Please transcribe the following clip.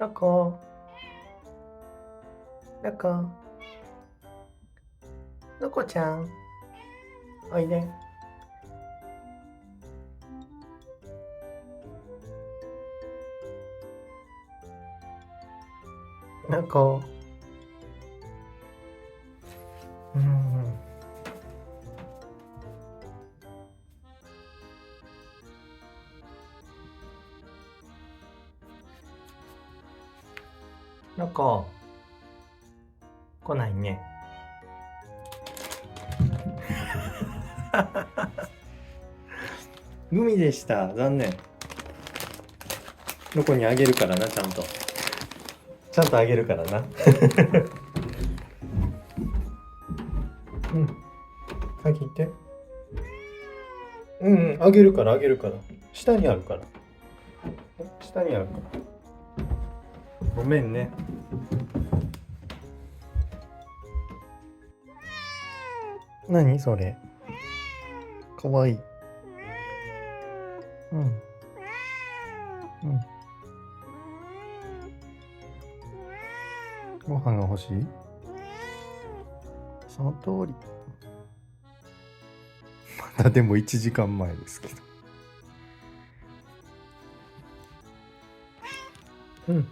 のこ、のこ、のこちゃん、おいで。のこ、のこ、来ないね。グミでした。残念。のこにあげるからな、ちゃんと。ちゃんとあげるからな。うん。あげて。あげるから、あげるから。下にあるから。下にあるから。ごめんね。何それ。かわいい。うん。うん。ご飯が欲しい？その通り。まだでも1時間前ですけど。うん。